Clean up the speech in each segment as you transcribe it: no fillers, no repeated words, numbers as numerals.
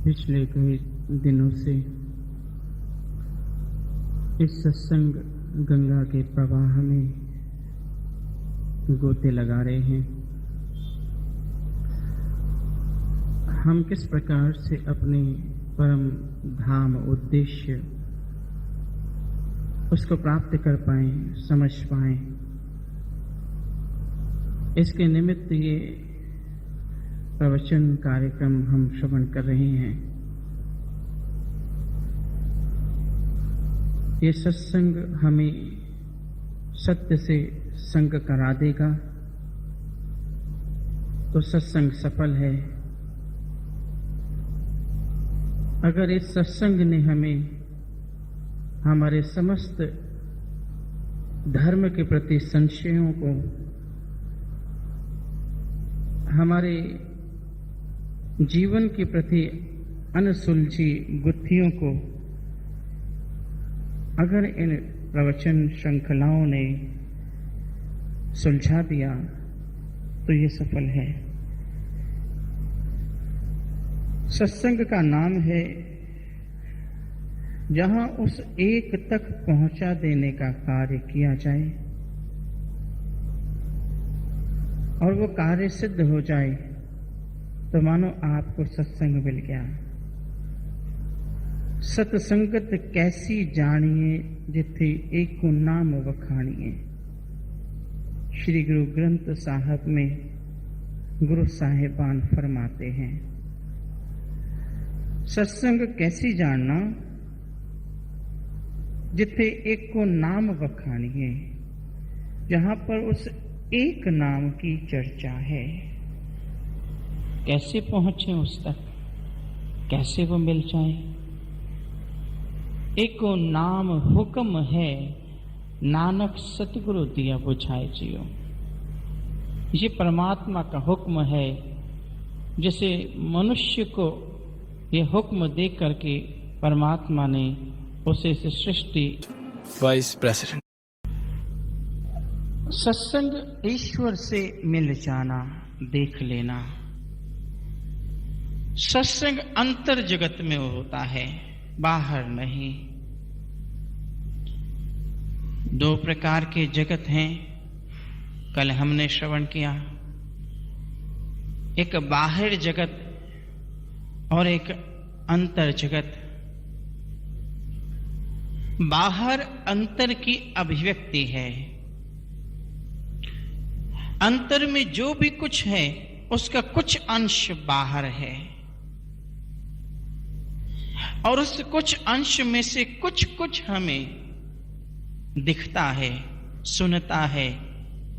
पिछले कई दिनों से इस सत्संग गंगा के प्रवाह में गोते लगा रहे हैं। हम किस प्रकार से अपने परम धाम उद्देश्य उसको प्राप्त कर पाएं, समझ पाएं, इसके निमित्त ये प्रवचन कार्यक्रम हम श्रवण कर रहे हैं। ये सत्संग हमें सत्य से संग करा देगा तो सत्संग सफल है। अगर इस सत्संग ने हमें हमारे समस्त धर्म के प्रति संशयों को, हमारे जीवन के प्रति अनसुलझी गुत्थियों को अगर इन प्रवचन श्रृंखलाओं ने सुलझा दिया तो ये सफल है। सत्संग का नाम है जहां उस एक तक पहुंचा देने का कार्य किया जाए और वो कार्य सिद्ध हो जाए तो मानो आपको सत्संग मिल गया। सत्संगत कैसी जानिए जिथे एक को नाम वखाणिए। श्री गुरु ग्रंथ साहब में गुरु साहिबान फरमाते हैं, सत्संग कैसी जानना जिथे एक को नाम वखाणिए, जहां पर उस एक नाम की चर्चा है। कैसे पहुंचे उस तक, कैसे वो मिल जाए। एको नाम हुक्म है, नानक सतगुरु दिया बुझाए जियो। ये परमात्मा का हुक्म है, जिसे मनुष्य को ये हुक्म दे करके परमात्मा ने उसे इस सृष्टि वाइस प्रेसिडेंट। सत्संग ईश्वर से मिल जाना, देख लेना। सत्संग अंतर जगत में होता है, बाहर नहीं। दो प्रकार के जगत हैं, कल हमने श्रवण किया। एक बाहर जगत और एक अंतर जगत। बाहर अंतर की अभिव्यक्ति है। अंतर में जो भी कुछ है उसका कुछ अंश बाहर है और उस कुछ अंश में से कुछ कुछ हमें दिखता है, सुनता है,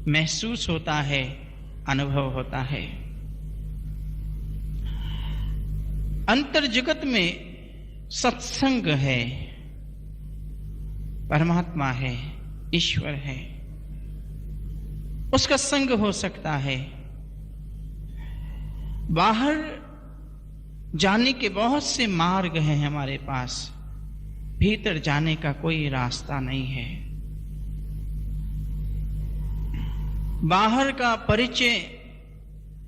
महसूस होता है, अनुभव होता है। अंतर जगत में सत्संग है, परमात्मा है, ईश्वर है, उसका संग हो सकता है। बाहर जाने के बहुत से मार्ग हैं हमारे पास, भीतर जाने का कोई रास्ता नहीं है। बाहर का परिचय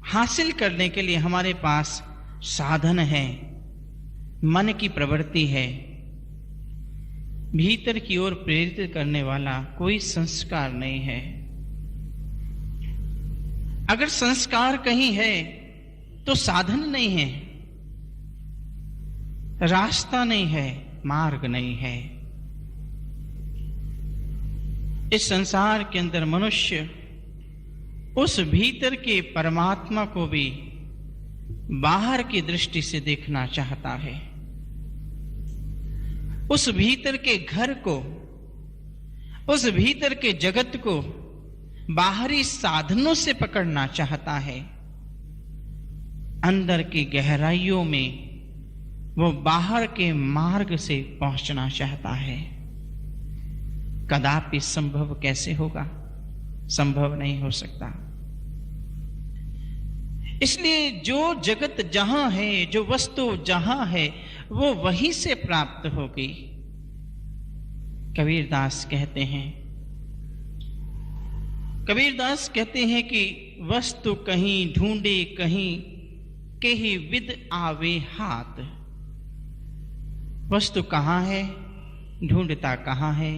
हासिल करने के लिए हमारे पास साधन है, मन की प्रवृत्ति है। भीतर की ओर प्रेरित करने वाला कोई संस्कार नहीं है। अगर संस्कार कहीं है तो साधन नहीं है, रास्ता नहीं है, मार्ग नहीं है। इस संसार के अंदर मनुष्य उस भीतर के परमात्मा को भी बाहर की दृष्टि से देखना चाहता है। उस भीतर के घर को, उस भीतर के जगत को बाहरी साधनों से पकड़ना चाहता है। अंदर की गहराइयों में वो बाहर के मार्ग से पहुंचना चाहता है। कदापि संभव कैसे होगा? संभव नहीं हो सकता। इसलिए जो जगत जहां है, जो वस्तु जहां है, वो वहीं से प्राप्त होगी। कबीरदास कहते हैं, कबीरदास कहते हैं कि वस्तु कहीं ढूंढे कहीं के ही विद आवे हाथ। वस्तु कहाँ है, ढूंढता कहाँ है,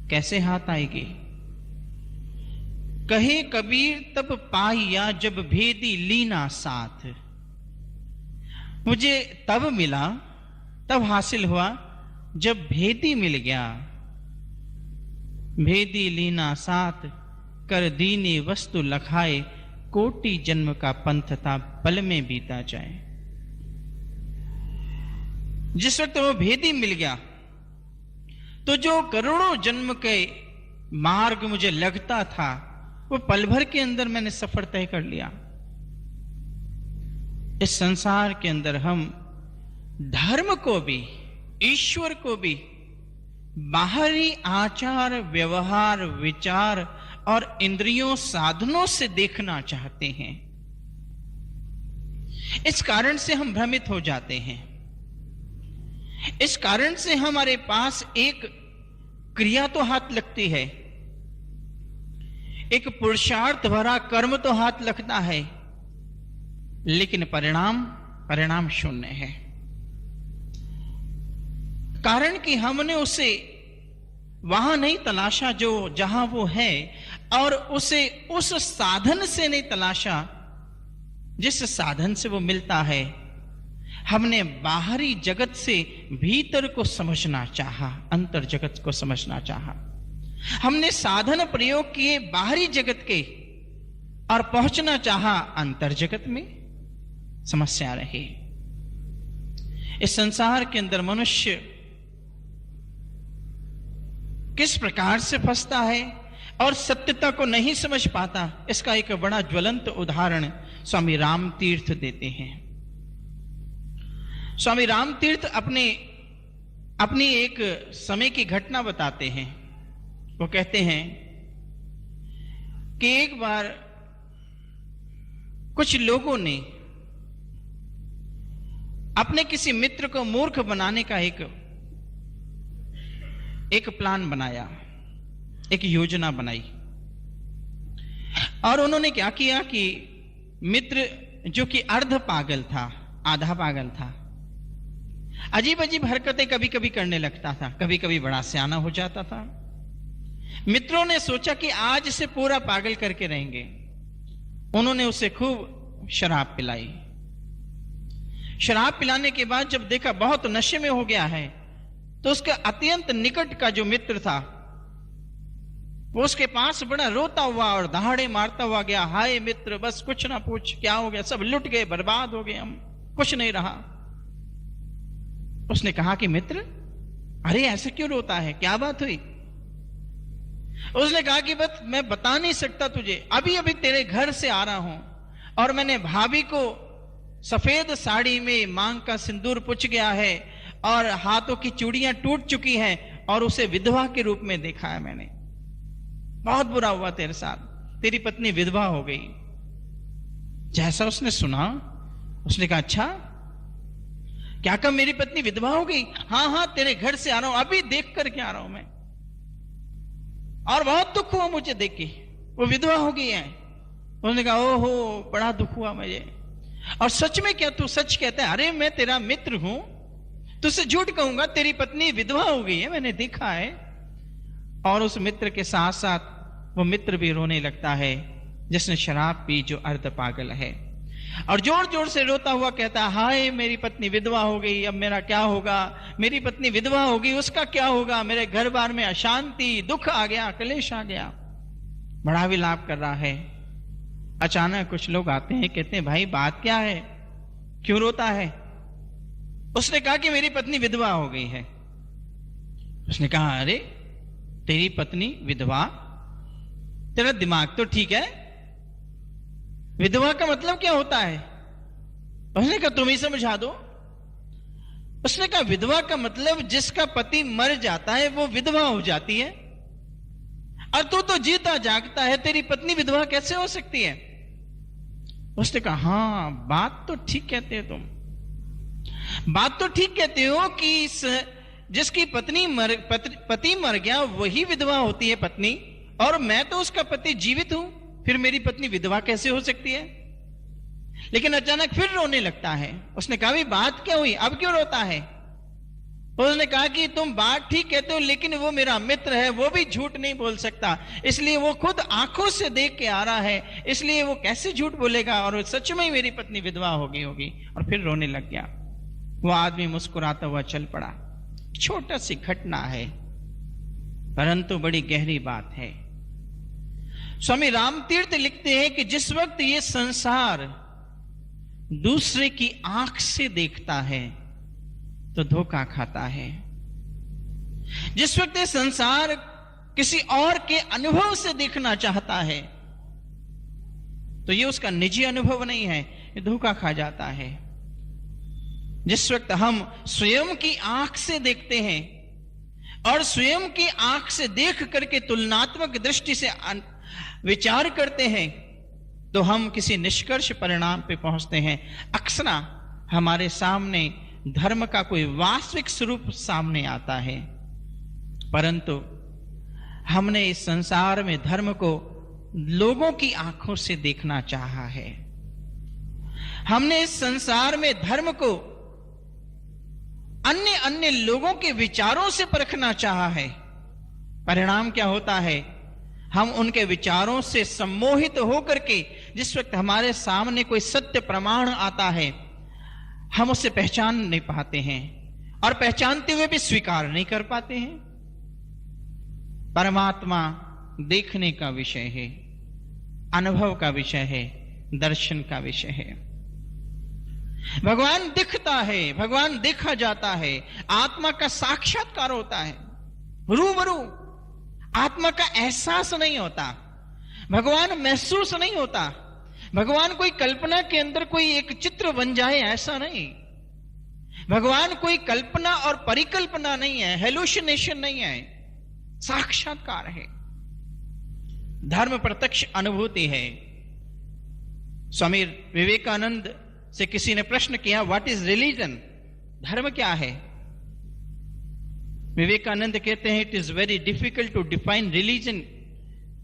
कैसे हाथ आएगी। कहे कबीर तब पाया जब भेदी लीना साथ। मुझे तब मिला, तब हासिल हुआ जब भेदी मिल गया। भेदी लीना साथ कर दीने वस्तु लखाए। कोटि जन्म का पंथ था पल में बीता जाए। जिस वक्त वो भेदी मिल गया तो जो करोड़ों जन्म के मार्ग मुझे लगता था वो पल भर के अंदर मैंने सफर तय कर लिया। इस संसार के अंदर हम धर्म को भी, ईश्वर को भी बाहरी आचार व्यवहार विचार और इंद्रियों साधनों से देखना चाहते हैं। इस कारण से हम भ्रमित हो जाते हैं। इस कारण से हमारे पास एक क्रिया तो हाथ लगती है, एक पुरुषार्थ भरा कर्म तो हाथ लगता है, लेकिन परिणाम शून्य है। कारण कि हमने उसे वहां नहीं तलाशा जो जहां वो है, और उसे उस साधन से नहीं तलाशा जिस साधन से वो मिलता है। हमने बाहरी जगत से भीतर को समझना चाहा, अंतर जगत को समझना चाहा। हमने साधन प्रयोग किए बाहरी जगत के और पहुंचना चाहा अंतर जगत में। समस्या रही। इस संसार के अंदर मनुष्य किस प्रकार से फंसता है और सत्यता को नहीं समझ पाता, इसका एक बड़ा ज्वलंत उदाहरण स्वामी राम तीर्थ देते हैं। स्वामी राम तीर्थ अपनी एक समय की घटना बताते हैं। वो कहते हैं कि एक बार कुछ लोगों ने अपने किसी मित्र को मूर्ख बनाने का एक प्लान बनाया, एक योजना बनाई। और उन्होंने क्या किया कि मित्र जो कि अर्ध पागल था, आधा पागल था, अजीब अजीब हरकतें कभी कभी करने लगता था, कभी कभी बड़ा सियाना हो जाता था। मित्रों ने सोचा कि आज इसे पूरा पागल करके रहेंगे। उन्होंने उसे खूब शराब पिलाई। शराब पिलाने के बाद जब देखा बहुत नशे में हो गया है, तो उसका अत्यंत निकट का जो मित्र था वो उसके पास बड़ा रोता हुआ और दहाड़े मारता हुआ गया। हाय मित्र, बस कुछ ना पूछ, क्या हो गया, सब लुट गए, बर्बाद हो गए, हम कुछ नहीं रहा। उसने कहा कि मित्र, अरे ऐसे क्यों रोता है, क्या बात हुई? उसने कहा कि बस मैं बता नहीं सकता तुझे, अभी अभी तेरे घर से आ रहा हूं और मैंने भाभी को सफेद साड़ी में मांग का सिंदूर पुछ गया है और हाथों की चूड़ियां टूट चुकी हैं और उसे विधवा के रूप में देखा है मैंने। बहुत बुरा हुआ तेरे साथ, तेरी पत्नी विधवा हो गई। जैसा उसने सुना, उसने कहा अच्छा, क्या कब मेरी पत्नी विधवा हो गई? हाँ हाँ, तेरे घर से आ रहा हूं, अभी देख करके आ रहा हूं मैं, और बहुत दुख हुआ मुझे देख के, वो विधवा हो गई है। उन्होंने कहा ओहो, बड़ा दुख हुआ मुझे। और सच में क्या तू सच कहता है? अरे मैं तेरा मित्र हूं, तुझसे झूठ कहूंगा, तेरी पत्नी विधवा हो गई है, मैंने देखा है। और उस मित्र के साथ साथ वो मित्र भी रोने लगता है जिसने शराब पी, जो अर्ध पागल है, और जोर जोर से रोता हुआ कहता है हाय मेरी पत्नी विधवा हो गई, अब मेरा क्या होगा, मेरी पत्नी विधवा होगी, उसका क्या होगा, मेरे घर बार में अशांति, दुख आ गया, क्लेश आ गया। बड़ा विलाप कर रहा है। अचानक कुछ लोग आते हैं, कहते हैं भाई बात क्या है, क्यों रोता है? उसने कहा कि मेरी पत्नी विधवा हो गई है। उसने कहा अरे तेरी पत्नी विधवा, तेरा दिमाग तो ठीक है, विधवा का मतलब क्या होता है? उसने कहा तुम ही समझा दो। उसने कहा विधवा का मतलब जिसका पति मर जाता है वो विधवा हो जाती है, और तू तो जीता जागता है, तेरी पत्नी विधवा कैसे हो सकती है? उसने कहा हाँ बात तो ठीक कहते हो तुम, बात तो ठीक कहते हो कि जिसकी पति मर गया वही विधवा होती है पत्नी, और मैं तो उसका पति जीवित हूं, फिर मेरी पत्नी विधवा कैसे हो सकती है? लेकिन अचानक फिर रोने लगता है। उसने कहा बात क्या हुई, अब क्यों रोता है? उसने कहा कि तुम बात ठीक कहते हो, लेकिन वो मेरा मित्र है, वो भी झूठ नहीं बोल सकता, इसलिए वो खुद आंखों से देख के आ रहा है, इसलिए वो कैसे झूठ बोलेगा, और सच में ही मेरी पत्नी विधवा होगी। और फिर रोने लग गया। वो आदमी मुस्कुराता हुआ चल पड़ा। छोटा सी घटना है, परंतु बड़ी गहरी बात है। स्वामी रामतीर्थ लिखते हैं कि जिस वक्त ये संसार दूसरे की आंख से देखता है तो धोखा खाता है। जिस वक्त ये संसार किसी और के अनुभव से देखना चाहता है तो ये उसका निजी अनुभव नहीं है, ये धोखा खा जाता है। जिस वक्त हम स्वयं की आंख से देखते हैं और स्वयं की आंख से देख करके तुलनात्मक दृष्टि से विचार करते हैं तो हम किसी निष्कर्ष परिणाम पे पहुंचते हैं। अक्सर हमारे सामने धर्म का कोई वास्तविक स्वरूप सामने आता है, परंतु हमने इस संसार में धर्म को लोगों की आंखों से देखना चाहा है। हमने इस संसार में धर्म को अन्य अन्य लोगों के विचारों से परखना चाहा है। परिणाम क्या होता है? हम उनके विचारों से सम्मोहित होकर के जिस वक्त हमारे सामने कोई सत्य प्रमाण आता है हम उसे पहचान नहीं पाते हैं, और पहचानते हुए भी स्वीकार नहीं कर पाते हैं। परमात्मा देखने का विषय है, अनुभव का विषय है, दर्शन का विषय है। भगवान दिखता है, भगवान देखा जाता है, आत्मा का साक्षात्कार होता है, रूबरू। आत्मा का एहसास नहीं होता, भगवान महसूस नहीं होता। भगवान कोई कल्पना के अंदर कोई एक चित्र बन जाए ऐसा नहीं। भगवान कोई कल्पना और परिकल्पना नहीं है, हेलुसिनेशन नहीं है, साक्षात्कार है। धर्म प्रत्यक्ष अनुभूति है। स्वामी विवेकानंद से किसी ने प्रश्न किया, व्हाट इज रिलीजन? धर्म क्या है? विवेकानंद कहते हैं, it is very difficult to define religion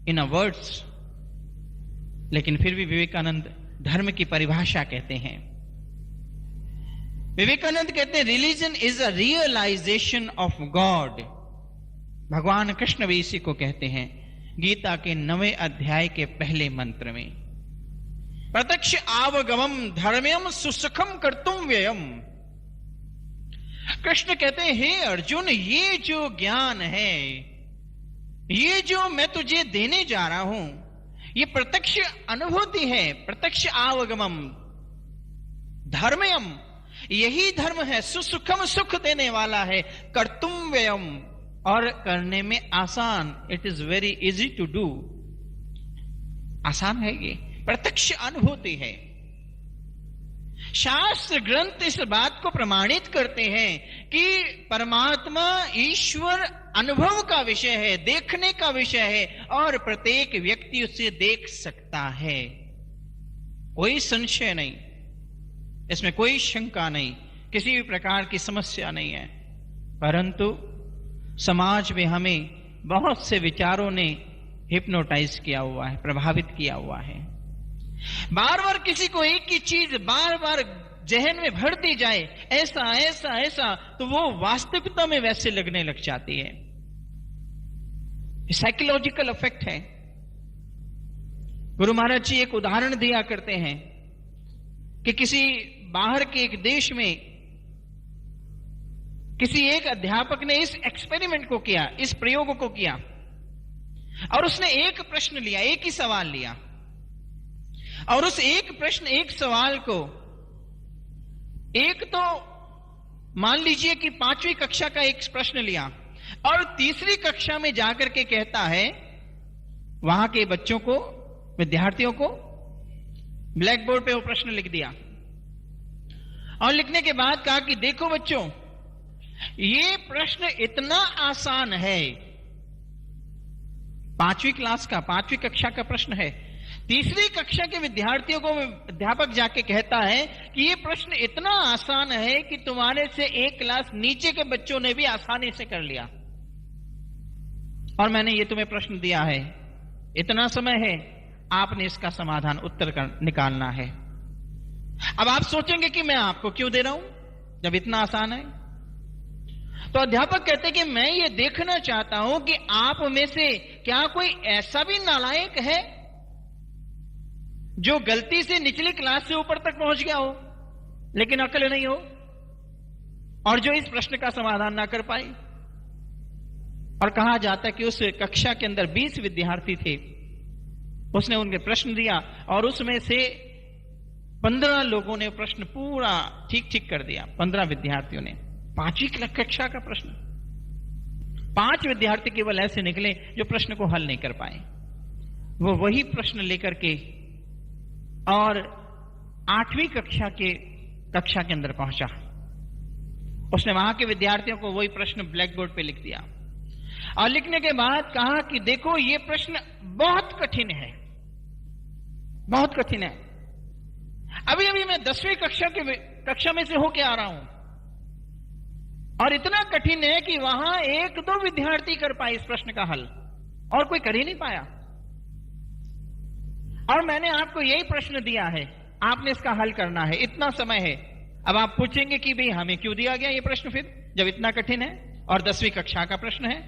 in a words. लेकिन फिर भी विवेकानंद धर्म की परिभाषा कहते हैं। विवेकानंद कहते हैं, religion is a realization of God. भगवान कृष्ण भी इसी को कहते हैं गीता के 9वें अध्याय के पहले मंत्र में। प्रत्यक्ष आवगमम धर्म्यम सुसुखम कर्तुम व्ययम। कृष्ण कहते हैं, हे अर्जुन, ये जो ज्ञान है, ये जो मैं तुझे देने जा रहा हूं, ये प्रत्यक्ष अनुभूति है। प्रत्यक्ष आवगमम धर्म्यम, यही धर्म है, सुसुखम, सुख देने वाला है, कर्तुम व्ययम, और करने में आसान। It is very easy to do. आसान है, ये प्रत्यक्ष अनुभूति है। शास्त्र ग्रंथ इस बात को प्रमाणित करते हैं कि परमात्मा ईश्वर अनुभव का विषय है, देखने का विषय है, और प्रत्येक व्यक्ति उसे देख सकता है। कोई संशय नहीं, इसमें कोई शंका नहीं, किसी भी प्रकार की समस्या नहीं है। परंतु समाज में हमें बहुत से विचारों ने हिप्नोटाइज किया हुआ है, प्रभावित किया हुआ है। बार बार किसी को एक ही चीज बार बार जहन में भर दी जाए, ऐसा ऐसा ऐसा, तो वो वास्तविकता में वैसे लगने लग जाती है। साइकोलॉजिकल इफेक्ट है। गुरु महाराज जी एक उदाहरण दिया करते हैं कि किसी बाहर के एक देश में किसी एक अध्यापक ने इस एक्सपेरिमेंट को किया, इस प्रयोग को किया, और उसने एक प्रश्न लिया, एक ही सवाल लिया, और उस एक प्रश्न, एक सवाल को, एक तो मान लीजिए कि 5वीं कक्षा का एक प्रश्न लिया, और तीसरी कक्षा में जाकर के कहता है वहां के बच्चों को, विद्यार्थियों को, ब्लैक बोर्ड पे वो प्रश्न लिख दिया, और लिखने के बाद कहा कि देखो बच्चों, ये प्रश्न इतना आसान है, 5वीं क्लास का, 5वीं कक्षा का प्रश्न है। तीसरी कक्षा के विद्यार्थियों को अध्यापक जाके कहता है कि ये प्रश्न इतना आसान है कि तुम्हारे से एक क्लास नीचे के बच्चों ने भी आसानी से कर लिया, और मैंने ये तुम्हें प्रश्न दिया है, इतना समय है, आपने इसका समाधान, उत्तर निकालना है। अब आप सोचेंगे कि मैं आपको क्यों दे रहा हूं जब इतना आसान है। तो अध्यापक कहते कि मैं ये देखना चाहता हूं कि आप में से क्या कोई ऐसा भी नालायक है जो गलती से निचली क्लास से ऊपर तक पहुंच गया हो लेकिन अकल नहीं हो, और जो इस प्रश्न का समाधान ना कर पाए। और कहा जाता है कि उस कक्षा के अंदर 20 विद्यार्थी थे, उसने उनके प्रश्न दिया और उसमें से 15 लोगों ने प्रश्न पूरा ठीक ठीक कर दिया। 15 विद्यार्थियों ने 5वीं कक्षा का प्रश्न, 5 विद्यार्थी केवल ऐसे निकले जो प्रश्न को हल नहीं कर पाए। वो वही प्रश्न लेकर के और 8वीं कक्षा के अंदर पहुंचा। उसने वहां के विद्यार्थियों को वही प्रश्न ब्लैक बोर्ड पे लिख दिया और लिखने के बाद कहा कि देखो ये प्रश्न बहुत कठिन है, बहुत कठिन है। अभी अभी मैं 10वीं कक्षा में से होके आ रहा हूं और इतना कठिन है कि वहां 1-2 विद्यार्थी कर पाए इस प्रश्न का हल और कोई कर ही नहीं पाया। और मैंने आपको यही प्रश्न दिया है, आपने इसका हल करना है, इतना समय है। अब आप पूछेंगे कि भाई हमें क्यों दिया गया ये प्रश्न फिर, जब इतना कठिन है और 10वीं कक्षा का प्रश्न है।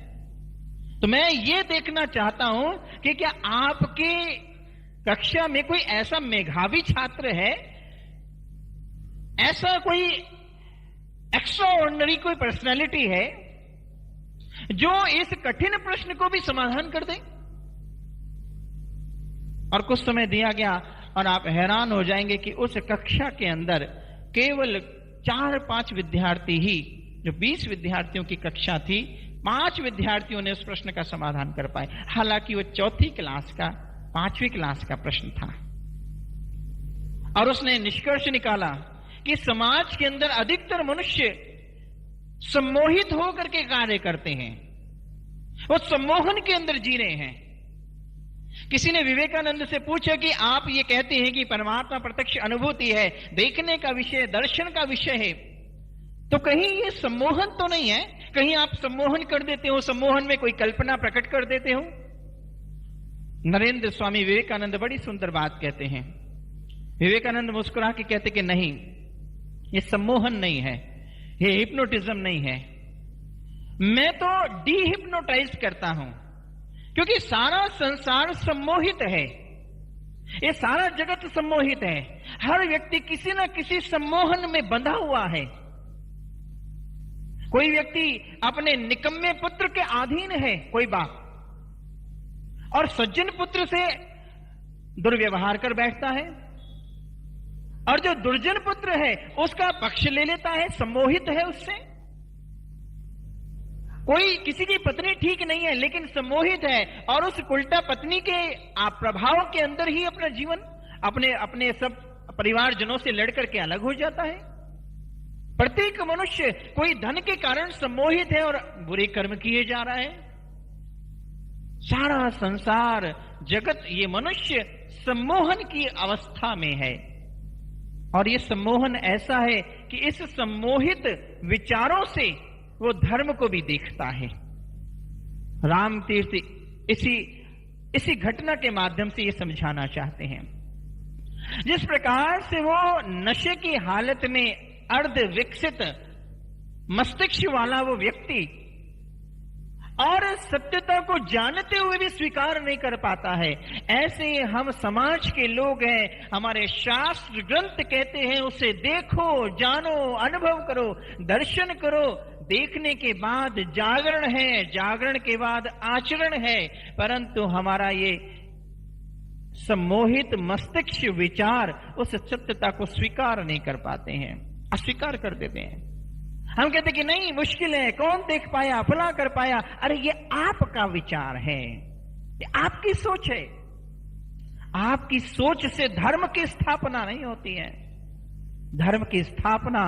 तो मैं ये देखना चाहता हूं कि क्या आपके कक्षा में कोई ऐसा मेधावी छात्र है, ऐसा कोई एक्स्ट्राऑर्डिनरी कोई पर्सनालिटी है जो इस कठिन प्रश्न को भी समाधान कर दे। और कुछ समय दिया गया और आप हैरान हो जाएंगे कि उस कक्षा के अंदर केवल 4-5 विद्यार्थी ही, जो 20 विद्यार्थियों की कक्षा थी, 5 विद्यार्थियों ने उस प्रश्न का समाधान कर पाए। हालांकि वो 4वीं क्लास का 5वीं क्लास का प्रश्न था। और उसने निष्कर्ष निकाला कि समाज के अंदर अधिकतर मनुष्य सम्मोहित होकर के कार्य करते हैं, वो सम्मोहन के अंदर जी रहे हैं। किसी ने विवेकानंद से पूछा कि आप ये कहते हैं कि परमात्मा प्रत्यक्ष अनुभूति है, देखने का विषय, दर्शन का विषय है, तो कहीं ये सम्मोहन तो नहीं है? कहीं आप सम्मोहन कर देते हो, सम्मोहन में कोई कल्पना प्रकट कर देते हो? नरेंद्र स्वामी विवेकानंद बड़ी सुंदर बात कहते हैं। विवेकानंद मुस्कुरा के कहते कि नहीं, ये सम्मोहन नहीं है, ये हिप्नोटिज्म नहीं है, मैं तो डीहिप्नोटाइज करता हूं, क्योंकि सारा संसार सम्मोहित है, ये सारा जगत सम्मोहित है। हर व्यक्ति किसी न किसी सम्मोहन में बंधा हुआ है। कोई व्यक्ति अपने निकम्मे पुत्र के अधीन है, कोई बाप, और सज्जन पुत्र से दुर्व्यवहार कर बैठता है, और जो दुर्जन पुत्र है उसका पक्ष ले लेता है, सम्मोहित है उससे। कोई किसी की पत्नी ठीक नहीं है लेकिन सम्मोहित है और उस उल्टा पत्नी के प्रभाव के अंदर ही अपना जीवन अपने सब परिवारजनों से लड़कर के अलग हो जाता है। प्रत्येक मनुष्य कोई धन के कारण सम्मोहित है और बुरे कर्म किए जा रहा है। सारा संसार, जगत, ये मनुष्य सम्मोहन की अवस्था में है। और ये सम्मोहन ऐसा है कि इस सम्मोहित विचारों से वो धर्म को भी देखता है। राम तीर्थ इसी घटना के माध्यम से ये समझाना चाहते हैं। जिस प्रकार से वो नशे की हालत में अर्ध विकसित मस्तिष्क वाला वो व्यक्ति और सत्यता को जानते हुए भी स्वीकार नहीं कर पाता है, ऐसे हम समाज के लोग हैं। हमारे शास्त्र ग्रंथ कहते हैं उसे देखो, जानो, अनुभव करो, दर्शन करो। देखने के बाद जागरण है, जागरण के बाद आचरण है, परंतु हमारा ये सम्मोहित मस्तिष्क विचार उस सत्यता को स्वीकार नहीं कर पाते हैं, अस्वीकार कर देते हैं। हम कहते कि नहीं, मुश्किल है, कौन देख पाया, फला कर पाया। अरे ये आपका विचार है, ये आपकी सोच है। आपकी सोच से धर्म की स्थापना नहीं होती है। धर्म की स्थापना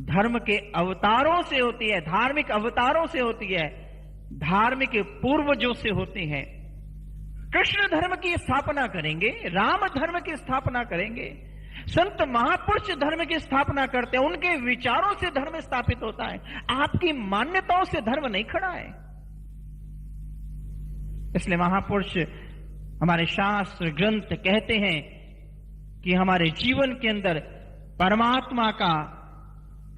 धर्म के अवतारों से होती है, धार्मिक अवतारों से होती है, धार्मिक पूर्वजों से होती है। कृष्ण धर्म की स्थापना करेंगे, राम धर्म की स्थापना करेंगे, संत महापुरुष धर्म की स्थापना करते हैं, उनके विचारों से धर्म स्थापित होता है। आपकी मान्यताओं से धर्म नहीं खड़ा है। इसलिए महापुरुष, हमारे शास्त्र ग्रंथ कहते हैं कि हमारे जीवन के अंदर परमात्मा का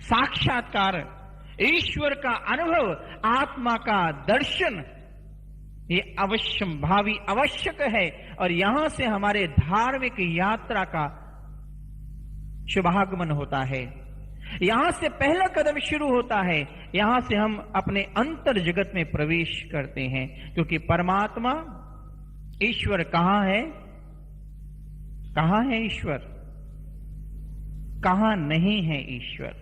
साक्षात्कार ईश्वर का अनुभव, आत्मा का दर्शन, ये अवश्यम भावी आवश्यक है। और यहां से हमारे धार्मिक यात्रा का शुभागमन होता है, यहां से पहला कदम शुरू होता है, यहां से हम अपने अंतर जगत में प्रवेश करते हैं। क्योंकि परमात्मा, ईश्वर कहां है? कहां है ईश्वर? कहां नहीं है ईश्वर?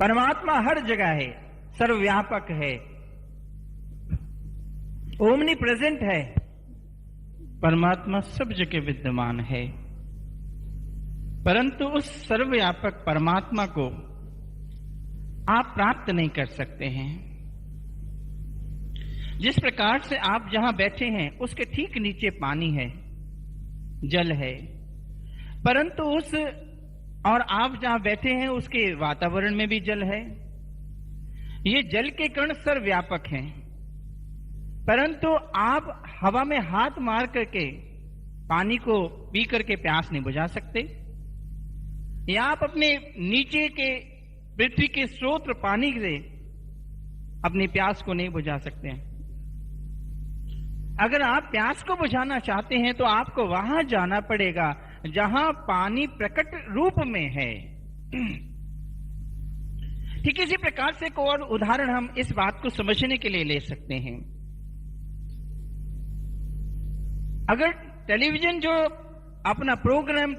परमात्मा हर जगह है, सर्वव्यापक है, ओमनी प्रेजेंट है। परमात्मा सब जगह विद्यमान है, परंतु उस सर्वव्यापक परमात्मा को आप प्राप्त नहीं कर सकते हैं। जिस प्रकार से आप जहां बैठे हैं उसके ठीक नीचे पानी है, जल है, परंतु उस और आप जहां बैठे हैं उसके वातावरण में भी जल है। ये जल के कण सर्वव्यापक हैं, परंतु आप हवा में हाथ मार करके पानी को पी करके प्यास नहीं बुझा सकते, या आप अपने नीचे के पृथ्वी के स्रोत पानी से अपनी प्यास को नहीं बुझा सकते हैं। अगर आप प्यास को बुझाना चाहते हैं तो आपको वहां जाना पड़ेगा जहां पानी प्रकट रूप में है। ठीक इसी प्रकार से एक और उदाहरण हम इस बात को समझने के लिए ले सकते हैं। अगर टेलीविजन जो अपना प्रोग्राम